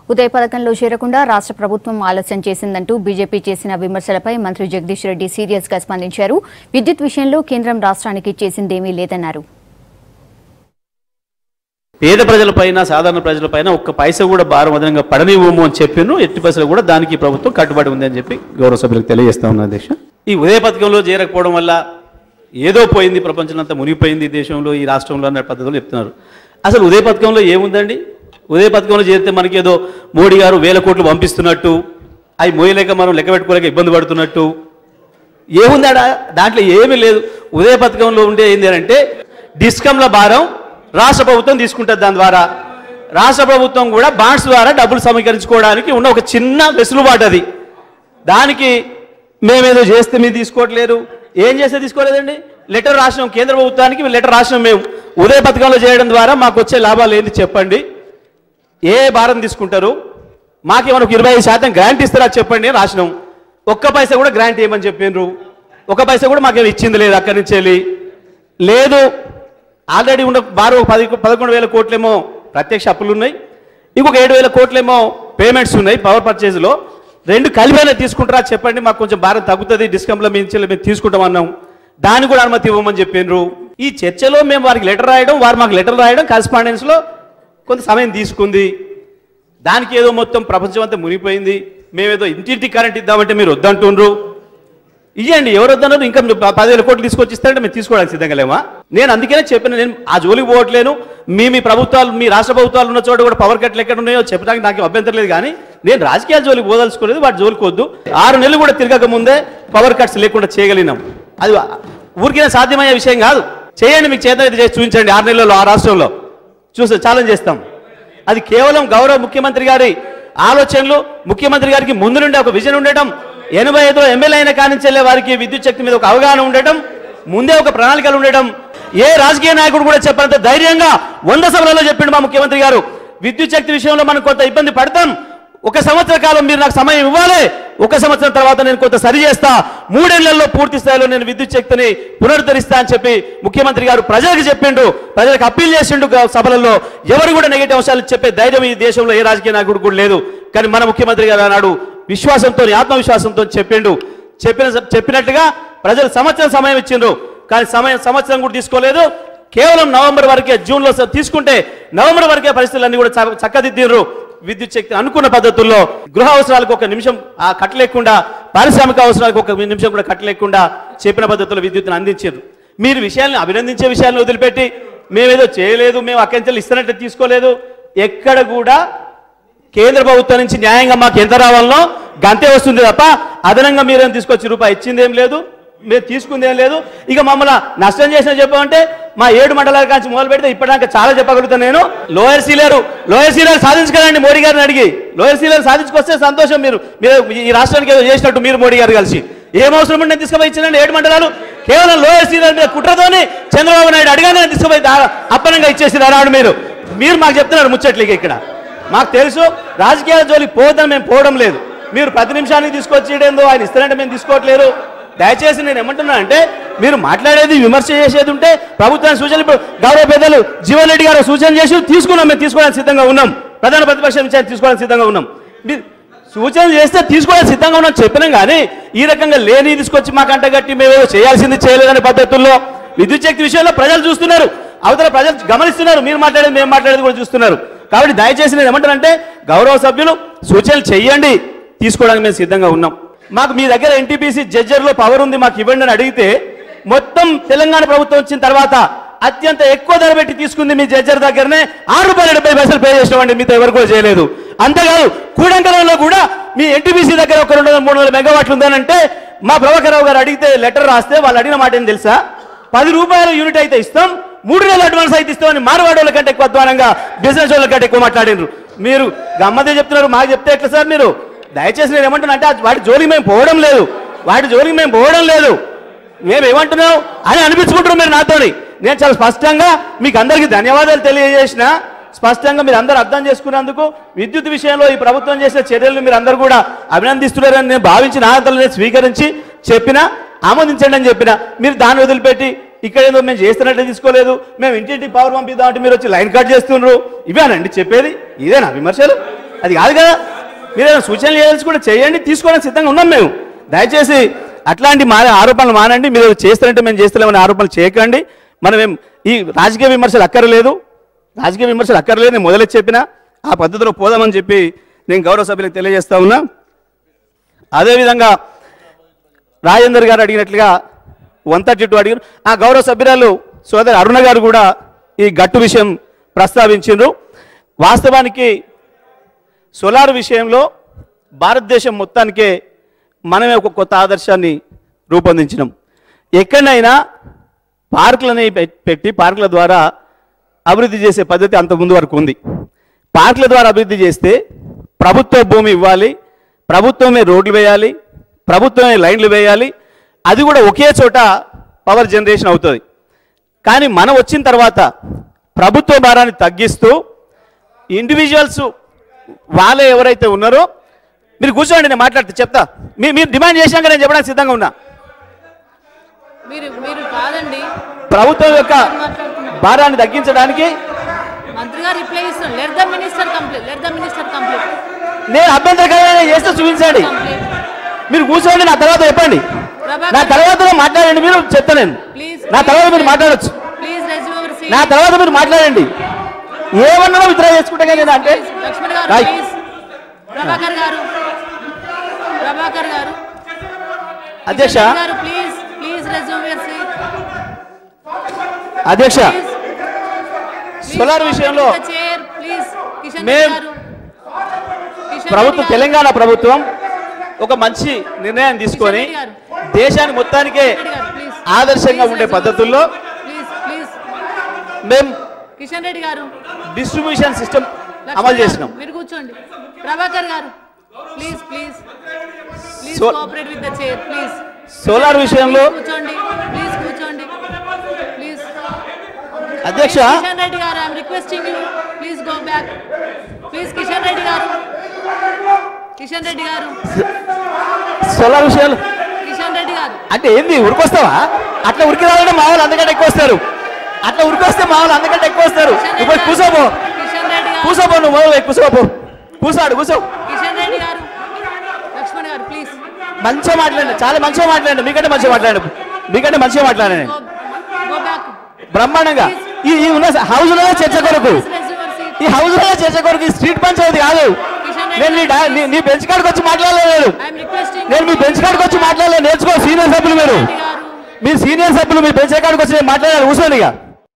ఉదయ పథకంలో చేరకుండా రాష్ట్ర ప్రభుత్వం ఆలస్యం చేసిందంటూ బీజేపీ చేసిన విమర్శలపై మంత్రి జగదీష్ రెడ్డి సీరియస్ గా స్పందించారు. విద్యుత్ విషయంలో కేంద్రం రాష్ట్రానికి చేసిందేమీ లేదన్నారు. పేద ప్రజలపైన సాధారణ ప్రజలపైన ఒక్క పైసా కూడా భారం అదనంగా పడనివ్వము అని చెప్పిను. ఎట్టి పైసలు కూడా దానికి ప్రభుత్వం కట్టుబడి ఉంది అని చెప్పి గౌరవ సభ్యులకు తెలియజేస్తా ఉన్నా. అధ్యక్ష, ఈ ఉదయ పథకంలో చేరకపోవడం వల్ల ఏదో పోయింది, ప్రపంచం అంతా మునిగిపోయింది దేశంలో, ఈ రాష్ట్రంలో అనే పద్ధతులు చెప్తున్నారు. అసలు ఉదయ పథకంలో ఏముందండి? ఉదయ పథకంలో చేరితే మనకి ఏదో మోడీ గారు 1000 కోట్లు పంపిస్తున్నట్టు, అవి మోయలేక మనం లెక్క పెట్టుకోలేక ఇబ్బంది పడుతున్నట్టు ఏముందాడా? దాంట్లో ఏమీ లేదు. ఉదయ పథకంలో ఉండే ఏంటి అంటే డిస్కంల భారం రాష్ట్ర ప్రభుత్వం తీసుకుంటుంది. దాని ద్వారా రాష్ట్ర ప్రభుత్వం కూడా బాండ్స్ ద్వారా డబ్బులు సమీకరించుకోవడానికి ఉన్న ఒక చిన్న వెసులుబాటు అది. దానికి మేమేదో చేస్తే మీరు తీసుకోవట్లేరు, ఏం చేస్తే తీసుకోలేదండి. లెటర్ రాసినాం కేంద్ర ప్రభుత్వానికి, లెటర్ రాసినాం మేము. ఉదయ పథకంలో చేయడం ద్వారా మాకు వచ్చే లాభాలు ఏంటి చెప్పండి, ఏ భారం తీసుకుంటారు, మాకేమైనా 25% గ్రాంట్ ఇస్తారా చెప్పండి అని రాసినాం. ఒక్క పైసా కూడా గ్రాంట్ ఇవ్వమని చెప్పినారు. ఒక్క పైసా కూడా మాకేమి ఇచ్చింది లేదు. అక్కడి నుంచి వెళ్ళి లేదు. ఆల్రెడీ ఉన్న భారం 11,000 కోట్లేమో ప్రత్యక్ష అప్పులు ఉన్నాయి, ఇంకొక 7,000 కోట్లేమో పేమెంట్స్ ఉన్నాయి పవర్ పర్చేజ్లో. రెండు కలిపైనా తీసుకుంటారా చెప్పండి, మాకు కొంచెం భారం తగ్గుతుంది, డిస్కంలో మేము తీసుకుంటామన్నాం. దాన్ని కూడా అనుమతి ఇవ్వమని చెప్పినారు. ఈ చర్చలో మేము వారికి లెటర్ రాయడం, వారు మాకు లెటర్ రాయడం, కరెస్పాండెన్స్లో కొంత సమయం తీసుకుంది. దానికి ఏదో మొత్తం ప్రపంచం అంతా మునిగిపోయింది. మేమేదో ఇంటింటి కరెంట్ ఇద్దామంటే మీరు వద్దంటుండ్రు. ఇవ్వండి, ఎవరు వద్దన్నారు? ఇంకా 10,000 కోట్లు తీసుకొచ్చి ఇస్తారంటే మేము తీసుకోవడానికి సిద్ధంగా లేమా? నేను అందుకనే చెప్పిన, నేను ఆ జోలికి పోవట్లేను. మీ ప్రభుత్వాలు, మీ రాష్ట్ర ప్రభుత్వాలు ఉన్న చోట కూడా పవర్ కట్లు ఎక్కడ ఉన్నాయో చెప్పడానికి నాకు అభ్యంతరం లేదు. కానీ నేను రాజకీయాల జోలికి పోదలుచుకోలేదు, వాటి జోలికి వద్దు. 6 నెలలు కూడా తిరగక ముందే పవర్ కట్స్ లేకుండా చేయగలిగినాం. అది ఊరికైనా సాధ్యమయ్యే విషయం కాదు. చేయండి, మీకు చేత అయితే చేసి చూపించండి. 6 నెలల్లో ఆ రాష్ట్రంలో చూస్తే ఛాలెంజ్ చేస్తాం. అది కేవలం గౌరవ ముఖ్యమంత్రి గారి ఆలోచనలు, ముఖ్యమంత్రి గారికి ముందు నుండి ఒక విజన్ ఉండటం, 85లో ఎమ్మెల్యే అయిన కానించి వెళ్ళే వారికి విద్యుత్ శక్తి మీద ఒక అవగాహన ఉండటం, ముందే ఒక ప్రణాళికలు ఉండటం. ఏ రాజకీయ నాయకుడు కూడా చెప్పినంత ధైర్యంగా 100 సభలలో చెప్పిండు మా ముఖ్యమంత్రి గారు. విద్యుత్ శక్తి విషయంలో మనం కొంత ఇబ్బంది పడతాం, 1 సంవత్సర కాలం మీరు నాకు సమయం ఇవ్వాలి, 1 సంవత్సరం తర్వాత నేను కొంత సరి చేస్తా, 3 ఏళ్లలో పూర్తి స్థాయిలో నేను విద్యుత్ శక్తిని పునరుద్ధరిస్తా అని చెప్పి ముఖ్యమంత్రి గారు ప్రజలకు చెప్పిండు, ప్రజలకు అప్పీల్ చేసిండు సభలలో. ఎవరు కూడా నెగిటివ్ అంశాలు చెప్పే ధైర్యం ఈ దేశంలో ఏ రాజకీయ నాయకుడు కూడా లేదు. కానీ మన ముఖ్యమంత్రి గారు అన్నాడు, విశ్వాసంతో, ఆత్మవిశ్వాసంతో చెప్పినట్టుగా ప్రజలు సంవత్సరం సమయం ఇచ్చిండ్రు. కానీ సంవత్సరం కూడా తీసుకోలేదు. కేవలం నవంబర్ వరకే, జూన్లో తీసుకుంటే నవంబర్ వరకే పరిస్థితులన్నీ కూడా చక్కదిద్దిండ్రు. విద్యుత్ శక్తి అనుకున్న పద్ధతుల్లో గృహ అవసరాలకు 1 నిమిషం కట్టలేకుండా, పారిశ్రామిక అవసరాలకు 1 నిమిషం కూడా కట్టలేకుండా చెప్పిన పద్ధతుల్లో విద్యుత్తును అందించారు. మీరు విషయాన్ని అభినందించే విషయాన్ని వదిలిపెట్టి మేమేదో చేయలేదు, మేము అక్కడి నుంచి ఇస్తున్నట్టు తీసుకోలేదు, ఎక్కడ కూడా కేంద్ర ప్రభుత్వం నుంచి న్యాయంగా మాకు ఎంత రావాలనో గంతే వస్తుంది తప్ప అదనంగా మీరేం తీసుకొచ్చి రూపాయి ఇచ్చిందేం లేదు, మేము తీసుకుందేం లేదు. ఇక మమ్మల్ని నష్టం చేసిన చెప్పమంటే మా 7 మండలాల కాంచి మొదలు పెడితే ఇప్పటిదాకా చాలా చెప్పగలుగుతాను నేను. లోయర్ సీలేరు సాధించగలండి మోడీ గారిని అడిగి. లోయర్ సీలేరు సాధించుకొస్తే సంతోషం. మీరు ఈ రాష్ట్రానికి ఏదో చేసినట్టు మీరు మోడీ గారు కలిసి ఏం అవసరం ఉంటే తీసుకుపోయి ఇచ్చారండి 7 మండలాలు. కేవలం లోయర్ సీలేరు మీద కుట్రతోని చంద్రబాబు నాయుడు అడిగానే తీసుకుపోయి అప్పనంగా ఇచ్చేసి అన్నాడు. మీరు మాకు చెప్తున్నారు ముచ్చట్లకి. ఇక్కడ మాకు తెలుసు రాజకీయాల జోలికి పోదని మేము పోవడం లేదు. మీరు 10 నిమిషానికి తీసుకొచ్చేదేందో ఆయన ఇస్తారంటే మేము తీసుకోవట్లేరు. దయచేసి నేను ఏమంటున్నా అంటే, మీరు మాట్లాడేది విమర్శ చేసేది ఉంటే ప్రభుత్వానికి సూచనలు, ఇప్పుడు గౌరవ పెద్దలు జీవన్ రెడ్డి గారు సూచన చేసి తీసుకున్నాం, మేము తీసుకోవడానికి సిద్ధంగా ఉన్నాం. ప్రధాన ప్రతిపక్షం విషయాన్ని తీసుకోవడానికి సిద్ధంగా ఉన్నాం. సూచన చేస్తే తీసుకోవడానికి సిద్ధంగా ఉన్నాం చెప్పినాం. కానీ ఈ రకంగా లేని తీసుకొచ్చి మాకు అంటగట్టి మేము చేయాల్సింది చేయలేదనే పద్ధతుల్లో విద్యుత్ శక్తి విషయంలో ప్రజలు చూస్తున్నారు, అవతల ప్రజలు గమనిస్తున్నారు, మీరు మాట్లాడేది మేము మాట్లాడేది కూడా చూస్తున్నారు. కాబట్టి దయచేసి నేను ఏమంటానంటే, గౌరవ సభ్యులు సూచనలు చెయ్యండి, తీసుకోవడానికి మేము సిద్ధంగా ఉన్నాం. మాకు మీ దగ్గర ఎన్టీపీసీ జడ్జర్లో పవర్ ఉంది, మాకు ఇవ్వండి అని అడిగితే మొత్తం తెలంగాణ ప్రభుత్వం వచ్చిన తర్వాత అత్యంత ఎక్కువ ధర పెట్టి తీసుకుంది మీ జడ్జర్ దగ్గరనే. ₹6.70 పే చేసినామండి, మీతో ఎవరు కూడా చేయలేదు. అంతేకాదు కూడంకరంలో కూడా మీ ఎన్టీపీసీ దగ్గర ఒక 200-300 మెగావాట్లు ఉందనంటే మా ప్రభాకరరావు గారు అడిగితే లెటర్ రాస్తే వాళ్ళు అడిగిన మాట ఏం తెలుసా? ₹10 యూనిట్ అయితే ఇస్తాం, 3 నెలల అడ్వాన్స్ అయితే ఇస్తామని మార్వాడి వాళ్ళ కంటే ఎక్కువ అధ్వానంగా, బిజినెస్ వాళ్ళ కంటే ఎక్కువ మాట్లాడినారు. మీరు గమ్మదే చెప్తున్నారు, మాకు చెప్తే ఎట్లా సార్? మీరు దయచేసి నేను ఏమంటున్నా అంటే, వాటి జోలికి మేము పోవడం లేదు, మేము ఏమంటున్నాం అని అనిపించుకుంటున్నాం మీరు నాతోని. నేను చాలా స్పష్టంగా మీకు అందరికీ ధన్యవాదాలు తెలియజేసిన, స్పష్టంగా మీరు అందరూ అర్థం చేసుకున్నందుకు. విద్యుత్ విషయంలో ఈ ప్రభుత్వం చేసిన చర్యలను మీరు అందరూ కూడా అభినందిస్తున్నారని నేను భావించిన ఆనందాలను స్వీకరించి చెప్పిన, ఆమోదించండి అని చెప్పిన. మీరు దాన్ని వదిలిపెట్టి ఇక్కడేదో మేము చేస్తున్నట్టే తీసుకోలేదు, మేము ఇంటింటికి పవర్ పంపిద్దామంటే మీరు వచ్చి లైన్ కట్ చేస్తున్నారు. ఇవేనండి చెప్పేది? ఇదేనా విమర్శలు? అది కాదు కదా. మీరు ఏమైనా సూచనలు చేయాల్సి కూడా చేయండి, తీసుకోవడానికి సిద్ధంగా ఉన్నాం మేము. దయచేసి అట్లాంటి ఆరోపణలు మానండి. మీరు చేస్తారంటే మేము చేస్తలేమని ఆరోపణలు చేయకండి. మనం ఈ రాజకీయ విమర్శలు అక్కర్లేదు, నేను మొదలెచ్చి చెప్పిన ఆ పద్ధతిలో పోదామని చెప్పి నేను గౌరవ సభ్యులకు తెలియజేస్తా ఉన్నా. అదేవిధంగా రాజేందర్ గారు అడిగినట్లుగా 132 అడిగారు. ఆ గౌరవ సభ్యురాలు సోదరి అరుణ గారు కూడా ఈ గట్టు విషయం ప్రస్తావించారు. వాస్తవానికి సోలార్ విషయంలో భారతదేశం మొత్తానికే మనమే ఒక కొత్త ఆదర్శాన్ని రూపొందించినాం. ఎక్కడైనా పార్కులని పెట్టి పార్కుల ద్వారా అభివృద్ధి చేసే పద్ధతి అంత ముందు వరకు ఉంది. పార్కుల ద్వారా అభివృద్ధి చేస్తే ప్రభుత్వ భూమి ఇవ్వాలి, ప్రభుత్వమే రోడ్లు వేయాలి, ప్రభుత్వమే లైన్లు వేయాలి, అది కూడా ఒకే చోట పవర్ జనరేషన్ అవుతుంది. కానీ మనం వచ్చిన తర్వాత ప్రభుత్వ భారాన్ని తగ్గిస్తూ ఇండివిజువల్స్ వాళ్ళే ఎవరైతే ఉన్నారో, మీరు కూర్చోండి, నేను మాట్లాడితే చెప్తా. మీరు డిమాండ్ చేసినాక నేను చెప్పడానికి సిద్ధంగా ఉన్నా. మీరు కాదండి, ప్రభుత్వం యొక్క భారాన్ని తగ్గించడానికి మంత్రి గారు రిప్లై ఇస్తున్నారు. Let the minister complete. నేను అభ్యంతరకరంగా చేస్తే చూపించండి. మీరు కూర్చోండి, నా తర్వాత చెప్పండి, నా తర్వాత మాట్లాడండి. మీరు చెప్తా, నేను నా తర్వాత మీరు మాట్లాడచ్చు, నా తర్వాత మీరు మాట్లాడండి. ఏమన్నా విత్డ్రా చేసుకుంటే నేను అంటే ప్రభాకర్ గారు అధ్యక్ష అధ్యక్ష సోలార్ విషయంలో తెలంగాణ ప్రభుత్వం ఒక మంచి నిర్ణయం తీసుకొని దేశానికి మొత్తానికే ఆదర్శంగా ఉండే పద్ధతుల్లో మేము కిషన్ రెడ్డి గారు డిస్ట్రిబ్యూషన్ సిస్టమ్ అమలు చేసినాం. మీరు కూర్చోండి. ప్రభాకర్ గారు please cooperate with the chair please. Solar విషయంలో కూర్చోండి, ప్లీజ్. అధ్యక్ష కిషన్ రెడ్డి గారు, I'm requesting you please go back please. Kishan Reddy గారు సోలార్ విషయాలు కిషన్ రెడ్డి గారు అంటే ఏంది, ఉరికొస్తావా? అట్లా ఉరికి రావాలంటే మా వాళ్ళు అంతకంటే ఎక్కువ వస్తారు. అట్లా ఉరికొస్తే మా వాళ్ళు అంతకంటే ఎక్కువ వస్తారు. ఇప్పుడు కూర్చోపో, నువ్వు కూర్చో. కిషన్ రెడ్డి గారు, లక్ష్మణ్ గారు ప్లీజ్. మంచిగా మాట్లాడండి, చాలా మంచిగా మాట్లాడండి. మీకంటే మంచిగా మాట్లాడండి. బ్రహ్మాండంగా ఈ ఉన్న హౌస్ లో చర్చ కొరకు, ఈ స్ట్రీట్ పంచాయతీ కాదు. నేను నీ బెంచ్ కాడికి వచ్చి మాట్లాడలేదు. నేర్చుకో. సీనియర్ సభ్యులు, మీరు సీనియర్ సభ్యులు మీ బెంచ్ కాడికి వచ్చి మాట్లాడాలి. కూర్చోండి. ఇక